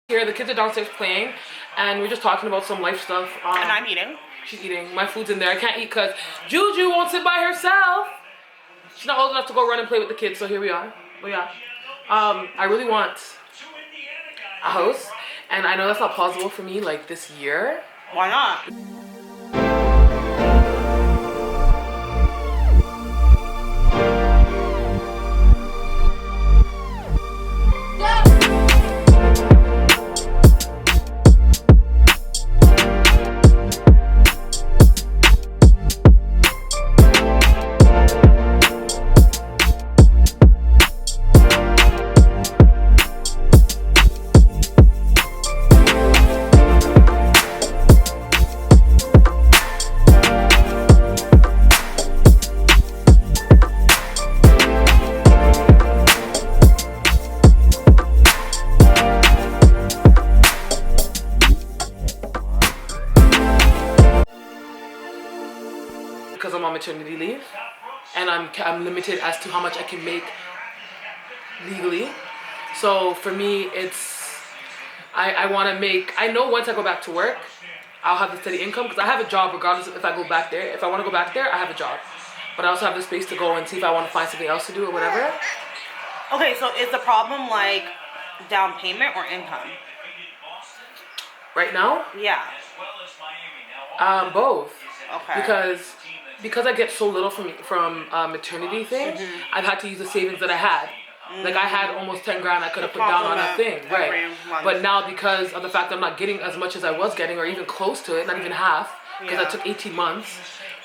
here. The kids are downstairs playing, and we're just talking about some life stuff. And I'm eating. She's eating. My food's in there. I can't eat because Juju won't sit by herself. She's not old enough to go run and play with the kids, so here we are. But yeah, I really want a house, and I know that's not possible for me like this year. Why not? Because I'm on maternity leave, and I'm limited as to how much I can make legally. So for me, it's I want to make. I know once I go back to work, I'll have the steady income because I have a job regardless of if I go back there. If I want to go back there, I have a job, but I also have the space to go and see if I want to find something else to do or whatever. Okay, so is the problem like down payment or income? Right now, Yeah. both. Okay. Because I get so little from maternity thing, I've had to use the savings that I had. Like I had almost 10 grand I could have put down on that thing, right? But now because of the fact that I'm not getting as much as I was getting, or even close to it, not even half, because I took 18 months,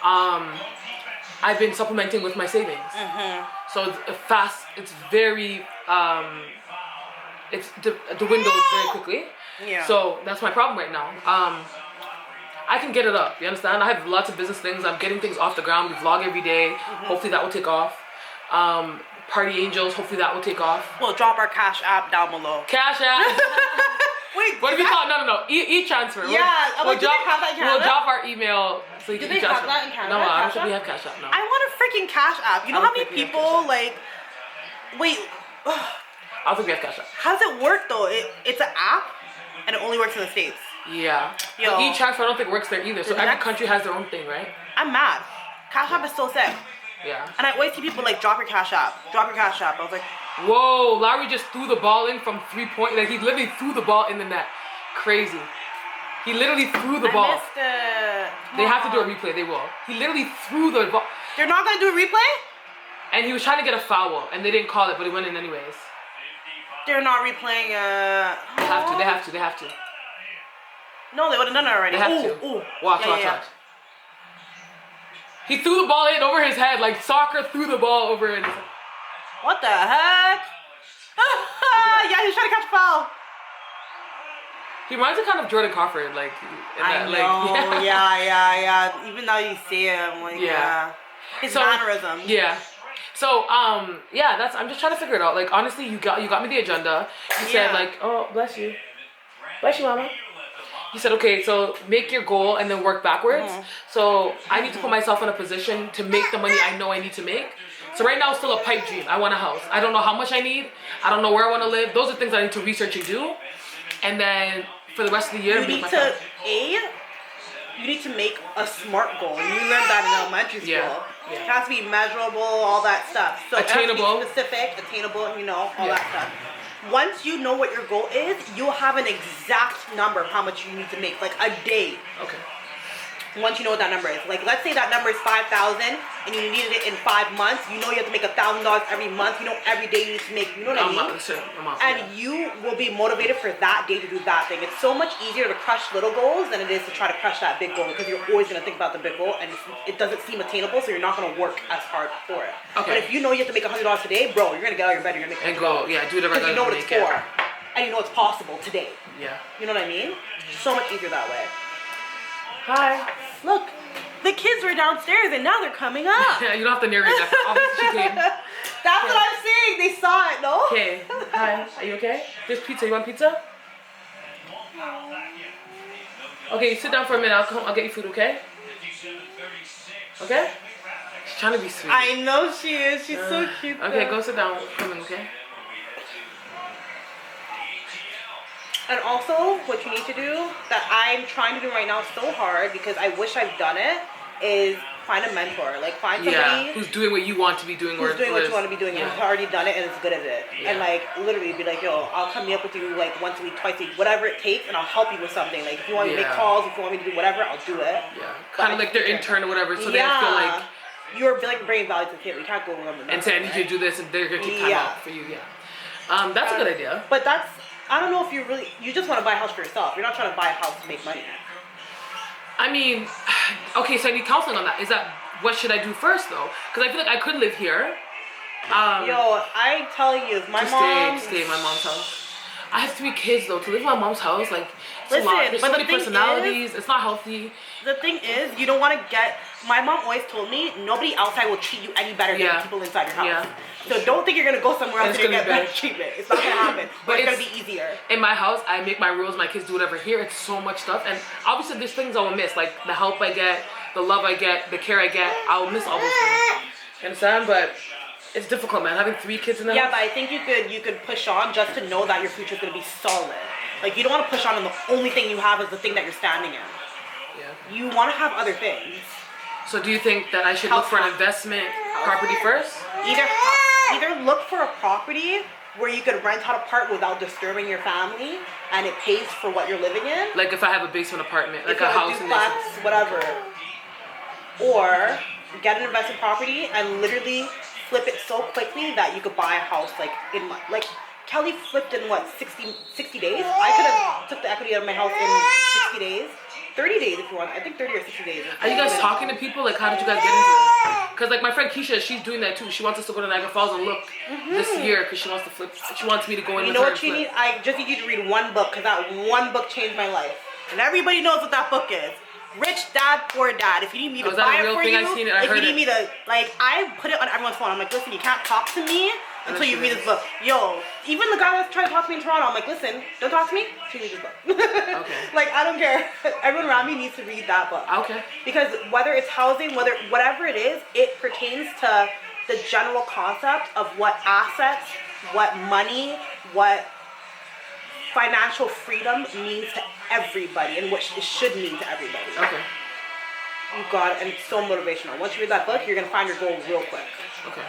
I've been supplementing with my savings. So it's very, the window is very quickly. Yeah. So that's my problem right now. I can get it up, you understand? I have lots of business things. I'm getting things off the ground. We vlog every day. Hopefully that will take off. Party Angels, hopefully that will take off. We'll drop our Cash App down below. Cash App. Wait, what do we call it? No. E-transfer. Yeah, We'll do they have that in Canada? We'll drop our email. So you Do can they have that in Canada? No, I don't think we have Cash App, no. I want a freaking Cash App. You know how many people, like... Wait. I don't think we have Cash App. How does it work, though? It's an app, and it only works in the States. Yeah. Yo. But e-transfer I don't think works there either. So every country has their own thing, right? I'm mad. Cash App is so sick. Yeah. And I always see people like, drop your Cash App. Drop your Cash App. I was like... Whoa, Larry just threw the ball in from 3-point. Like, he literally threw the ball in the net. Crazy. He literally threw the ball. I missed it. They have to do a replay. They will. He literally threw the ball. They're not going to do a replay? And he was trying to get a foul, and they didn't call it, but it went in anyways. They're not replaying They have to. No, they would have done it already. They have to. Ooh. Watch. He threw the ball in over his head, like soccer threw the ball over his head. What the heck? Yeah, he's trying to catch a foul. He reminds me kind of Jordan Crawford, like. I know. Yeah. Even though you see him, like, yeah. His mannerism. Yeah. So, I'm just trying to figure it out. Like, honestly, you got me the agenda. You said, like, oh, bless you. Bless you, mama. You said, okay, so make your goal and then work backwards. So I need to put myself in a position to make the money I know I need to make. So right now it's still a pipe dream. I want a house. I don't know how much I need. I don't know where I want to live. Those are things I need to research and do. And then for the rest of the year, you need to make a SMART goal. You learned that in elementary school. Yeah. It has to be measurable, all that stuff. So attainable. It has to be specific, attainable, all that stuff. Once you know what your goal is, you'll have an exact number of how much you need to make, like a day. Okay. Once you know what that number is. Like, let's say that number is 5,000 and you needed it in 5 months. You know you have to make $1,000 every month. You know every day you need to make, you know what I mean? And you will be motivated for that day to do that thing. It's so much easier to crush little goals than it is to try to crush that big goal, because you're always going to think about the big goal and it doesn't seem attainable, so you're not going to work as hard for it. Okay. But if you know you have to make $100 today, bro, you're going to get out of your bed, you're going to make $100. And go, do the regular. Because you know what it's for. And you know it's possible today. Yeah. You know what I mean? So much easier that way. Hi. Look. The kids were downstairs and now they're coming up. Yeah, you don't have to narrate that. Obviously she came. That's what I'm saying. They saw it, no? Okay. Hi. Are you okay? There's pizza. You want pizza? Okay, you sit down for a minute. I'll get you food, okay? Okay? She's trying to be sweet. I know she is. She's so cute. Okay, go sit down. Come in, okay? And also, what you need to do that I'm trying to do right now so hard because I wish I've done it is find a mentor. Like find somebody who's doing what you want to be doing, who's doing what you want to be doing, and who's already done it and is good at it. And like literally be like, yo, I'll come meet up with you like once a week, twice a week, whatever it takes, and I'll help you with something. Like if you want me to make calls, if you want me to do whatever, I'll do it. Yeah, kind of like their intern or whatever, so they feel like you're like bringing value to the table. You can't go wrong with that. And say I need you to do this, and they're gonna take time out for you. Yeah, that's a good idea. But that's I don't know if you just want to buy a house for yourself. You're not trying to buy a house to make money. I mean, okay, so I need counseling on that. Is that what should I do first though? Because I feel like I could live here. Yo, I tell you, my mom stay in my mom's house. I have 3 kids though. To live in my mom's house, like it's a listen, lot. There's so but many the thing personalities. is, it's not healthy. The thing is, you don't want to get. My mom always told me nobody outside will treat you any better than people inside your house. So don't think you're gonna go somewhere else and get better treatment. It's not gonna happen. But it's gonna be easier. In my house, I make my rules. My kids do whatever. Here, it's so much stuff, and obviously there's things I will miss, like the help I get, the love I get, the care I get. I'll miss all those things. You understand? But it's difficult, man. Having 3 kids in the house. Yeah, but I think you could push on just to know that your future's gonna be solid. Like you don't want to push on and the only thing you have is the thing that you're standing in. Yeah. You want to have other things. So do you think that I should look for an investment property first? Either look for a property where you could rent out a part without disturbing your family, and it pays for what you're living in. Like if I have a basement apartment, like a house in duplex, whatever. Or get an investment property and literally flip it so quickly that you could buy a house like in like Kelly flipped in what 60 days. I could have took the equity out of my house in 60 days. 30 days if you want. I think 30 or 60 days. Are you guys talking to people? Like, how did you guys get into this? Because, like, my friend Keisha, she's doing that too. She wants us to go to Niagara Falls and look this year because she wants to flip. She wants me to go in. You know what you need? I just need you to read one book because that one book changed my life. And everybody knows what that book is. Rich Dad, Poor Dad. If you need me to buy it for you, if you need me to, like, I put it on everyone's phone. I'm like, listen, you can't talk to me until you read this book. Yo, even the guy that's trying to talk to me in Toronto, I'm like, listen, don't talk to me until you read this book. Okay. Like, I don't care. Everyone around me needs to read that book. Okay. Because whether it's housing, whatever it is, it pertains to the general concept of what assets, what money, what financial freedom means to everybody and what it should mean to everybody. Okay. You got it, and it's so motivational. Once you read that book, you're gonna find your goal real quick. Okay.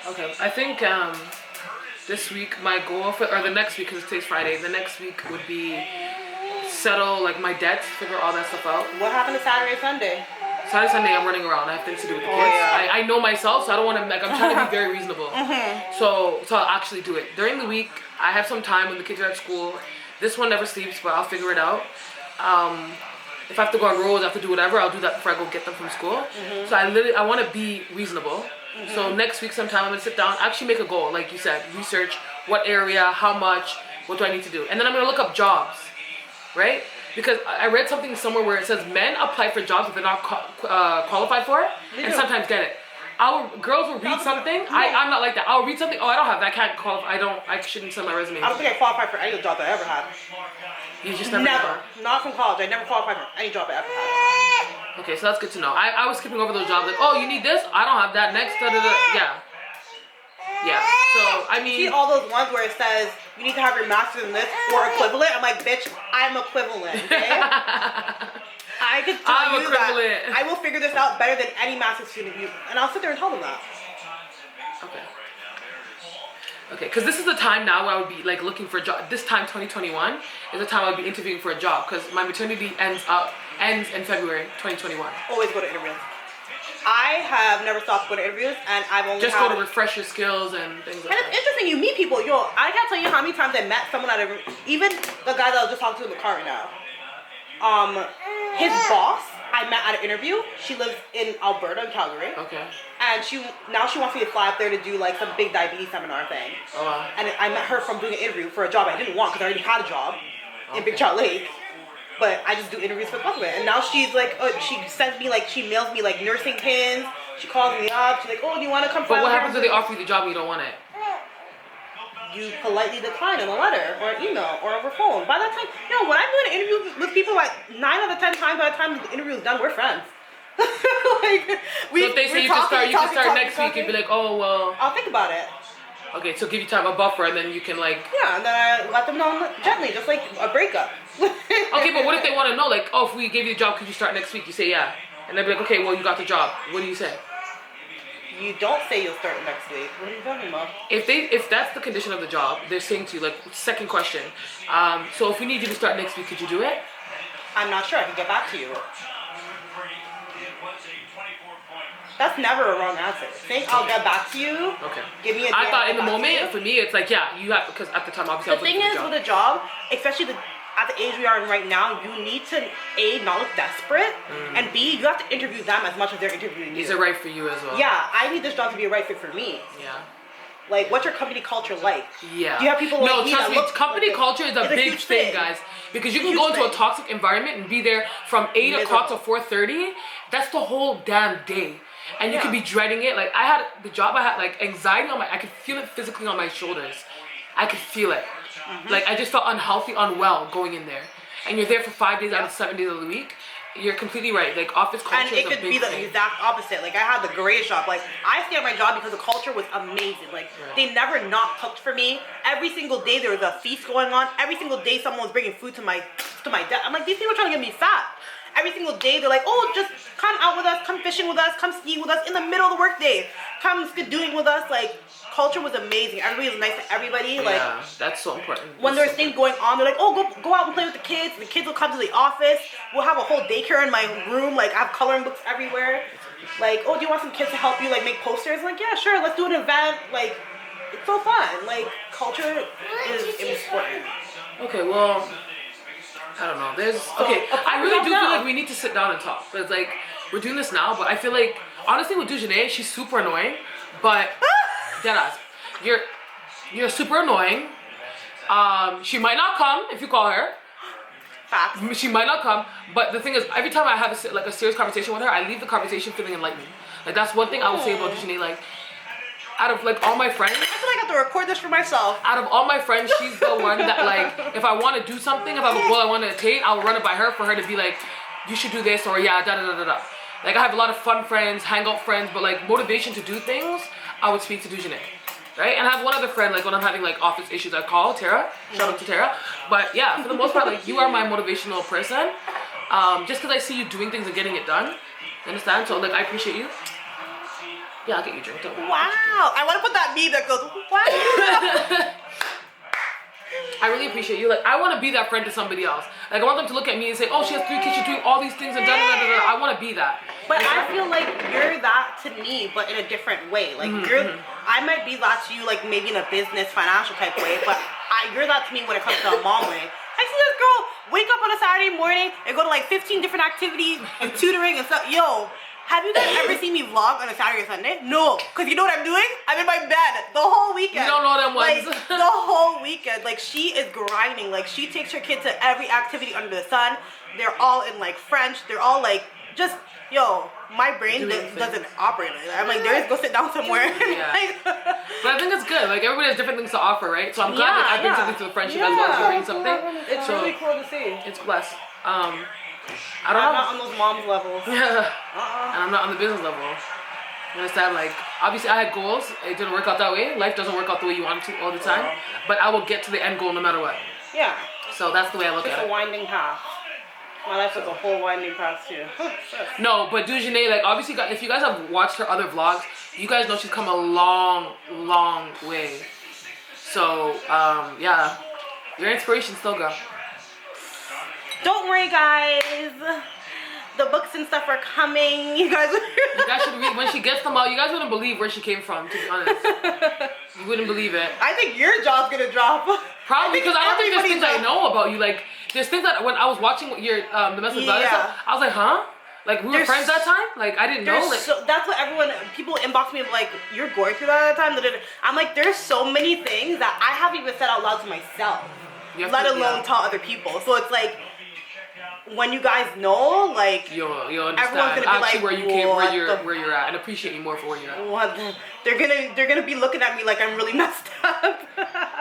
Okay. I think this week my goal or the next week, because today's Friday, the next week would be settle like my debts, figure all that stuff out. What happened to Saturday, Sunday? Saturday, Sunday, I'm running around. I have things to do with the kids. Yeah. I know myself, so I don't want to, like, I'm trying to be very reasonable. So I'll actually do it. During the week, I have some time when the kids are at school. This one never sleeps, but I'll figure it out. If I have to go on roads, I have to do whatever, I'll do that before I go get them from school. So I want to be reasonable. So next week sometime, I'm going to sit down, actually make a goal, like you said, research what area, how much, what do I need to do. And then I'm going to look up jobs, right? Because I read something somewhere where it says men apply for jobs if they're not qualified for it, and sometimes get it. Our girls will read something. I'm not like that. I'll read something. Oh, I don't have that. I can't qualify. I shouldn't send my resume. I don't think I qualified for any job that I ever had. You just never. Not from college. I never qualified for any job I ever had. Okay, so that's good to know. I was skipping over those jobs. Like, oh, you need this? I don't have that. Next, yeah. Yeah. So I mean, see all those ones where it says you need to have your master's in this or equivalent. I'm like, bitch, I'm equivalent. Okay. I could tell you that I will figure this out better than any master's student. And I'll sit there and tell them that. Okay. Okay, because this is the time now where I would be like looking for a job. This time, 2021, is the time I would be interviewing for a job because my maternity ends in February 2021. Always go to interviews. I have never stopped going to interviews, and I've only go to refresh your skills and things like that. And it's interesting, you meet people. Yo, I can't tell you how many times I met someone even the guy that I was just talking to in the car right now. His boss, I met at an interview. She lives in Alberta, in Calgary. Okay. And now she wants me to fly up there to do like some big diabetes seminar thing. Oh wow. And I met her from doing an interview for a job I didn't want because I already had a job in Big Trout Lake. But I just do interviews for the fun of it. And now she's like, she sends me like, she mails me like nursing pins. She calls me up. She's like, oh, do you want to come? But what happens if they offer you the job and you don't want it? You politely decline in a letter or an email or over phone. By that time, when I'm doing an interview with people, like 9 out of 10 times by the time the interview is done, we're friends. So if they say you can start next week, you'd be like, oh well. I'll think about it. Okay, so give you time, a buffer, and then you can like. Yeah, and then I let them know gently, just like a breakup. Okay, but what if they want to know, like, oh, if we gave you the job, could you start next week? You say yeah, and they'll be like, okay, well, you got the job. What do you say? You don't say you'll start next week. What are you talking about? If that's the condition of the job, they're saying to you, like, second question. So if we need you to start next week, could you do it? I'm not sure. I can get back to you. That's never a wrong answer. Saying I'll get back to you. Okay. Give me a day. I thought in the moment, for me, it's like, yeah, you have, because at the time, obviously, the thing is with a job, especially at the age we are in right now, you need to A, not look desperate, and B, you have to interview them as much as they're interviewing you. Is it right for you as well? Yeah, I need this job to be a right fit for me. Yeah. Like, what's your company culture like? Yeah. Do you have people like me trust that me, look company like culture is a big huge thing, guys. Because you can Huge go into a thing. toxic environment and be there from 8 o'clock to 4:30. That's the whole damn day. And you could be dreading it. Like, I had the job, I had like anxiety on I could feel it physically on my shoulders. I could feel it. Like, I just felt unhealthy, unwell going in there. And you're there for 5 days out of 7 days of the week. You're completely right. Like, office culture and it is a could big be the thing. exact opposite. Like, I had the greatest job. Like, I stayed at my job because the culture was amazing. Like, they never not cooked for me. Every single day there was a feast going on. Every single day someone was bringing food to my desk. I'm like, these people are trying to get me fat. Every single day they're like, oh, just come out with us, come fishing with us, come skiing with us in the middle of the workday. Come skidoing with us. Like, culture was amazing. Everybody was nice to everybody. Like, yeah, that's so important. when there's things going on, they're like, oh, go out and play with the kids. The kids will come to the office. We'll have a whole daycare in my room. Like, I have coloring books everywhere. Like, oh, do you want some kids to help you, like, make posters? I'm like, yeah, sure, let's do an event. Like, it's so fun. Like, culture is important. Okay, well, I don't know. I really do feel like we need to sit down and talk. It's like, we're doing this now, but I feel like, honestly, with Doujone, she's super annoying, but deadass, you're super annoying. She might not come if you call her. Facts. She might not come, but the thing is, every time I have a serious conversation with her, I leave the conversation feeling enlightened. Like, that's one thing I would say about Doujone. Like, out of like all my friends, I feel like I have to record this for myself. out of all my friends, she's the one that, like, if I want to do something, if I have a goal I want to attain, I'll run it by her for her to be like, you should do this, or yeah, da da da da da. Like, I have a lot of fun friends, hangout friends, but like motivation to do things, I would speak to Doujone. Right? And I have one other friend, like when I'm having like office issues, I call Tara. Shout out to Tara. But yeah, for the most part, like, you are my motivational person. Just because I see you doing things and getting it done. You understand? So like, I appreciate you. Yeah, I'll get you a drink. Don't worry. Wow. I want to put that meme that goes, wow. I really appreciate you. Like, I want to be that friend to somebody else. Like, I want them to look at me and say, oh, she has 3 kids, she's doing all these things and da da da da. I want to be that. But I feel like you're that to me, but in a different way. Like, I might be that to you, like, maybe in a business, financial type way, but you're that to me when it comes to a mom way. I see this girl wake up on a Saturday morning and go to, like, 15 different activities and tutoring and stuff. Yo, have you guys ever seen me vlog on a Saturday or Sunday? No. Because you know what I'm doing? I'm in my bed the whole weekend. You don't know them ones. Like, the whole weekend. Like, she is grinding. Like, she takes her kid to every activity under the sun. They're all in, like, French. They're all, like, just, yo, my brain doesn't operate like that. I'm like, there is, go sit down somewhere. Yeah. Like, but I think it's good. Like, everybody has different things to offer, right? So I'm glad that I bring something to the friendship as well as you bring something. It's so really cool to see. It's blessed. I don't I'm know. not on those mom's levels. Yeah. And I'm not on the business level. You understand? Like, obviously I had goals. It didn't work out that way. Life doesn't work out the way you want it to all the time. But I will get to the end goal no matter what. Yeah. So that's the way I look It's at a it. winding path. My life is a whole winding path too. No, but Doujone, like, obviously, if you guys have watched her other vlogs, you guys know she's come a long, long way. So, yeah. Your inspiration still, girl. Don't worry, guys. The books and stuff are coming. You guys should read. When she gets them out, you guys wouldn't believe where she came from, to be honest. You wouldn't believe it. I think your jaw's gonna drop. Probably because I don't think there's things I know about you. Like, there's things that when I was watching your domestic violence stuff, I was like, huh? Like, we were friends that time? Like, I didn't know. Like, that's what people inbox me like, you're going through that at the time? I'm like, there's so many things that I haven't even said out loud to myself, let alone tell other people. So it's like, when you guys know, like, you'll understand everyone's gonna be actually like, where you came, where you're at, and appreciate you more for where you're at. What? They're gonna be looking at me like I'm really messed up.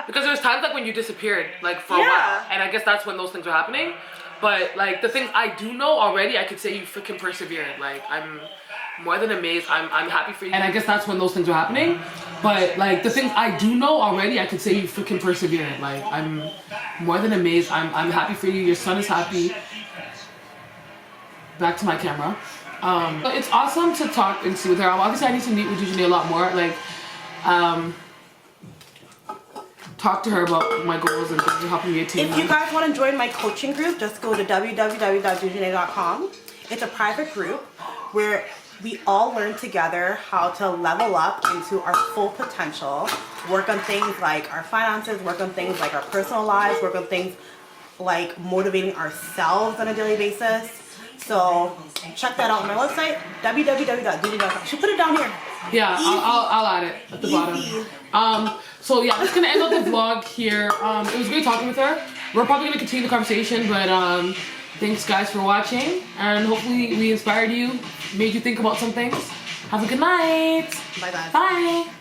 Because there's times like when you disappeared, like, for a while, and I guess that's when those things are happening. But like, the things I do know already, I could say you freaking persevered. Like, I'm more than amazed. I'm happy for you. And I guess that's when those things are happening. But like the things I do know already, I could say you freaking persevered. Like I'm more than amazed. I'm happy for you. Your son is happy. Back to my camera. It's awesome to talk and see with her. Obviously, I need to meet with Doujone a lot more. Like, talk to her about my goals and things and helping me attain If you guys want to join my coaching group, just go to www.doujone.com. It's a private group where we all learn together how to level up into our full potential, work on things like our finances, work on things like our personal lives, work on things like motivating ourselves on a daily basis. So check that out on my website, www.doujone.com. She'll put it down here. Yeah, I'll add it at the bottom. So yeah, that's gonna end up the vlog here. It was great talking with her. We're probably gonna continue the conversation, but thanks guys for watching, and hopefully we inspired you, made you think about some things. Have a good night. Bye guys. Bye.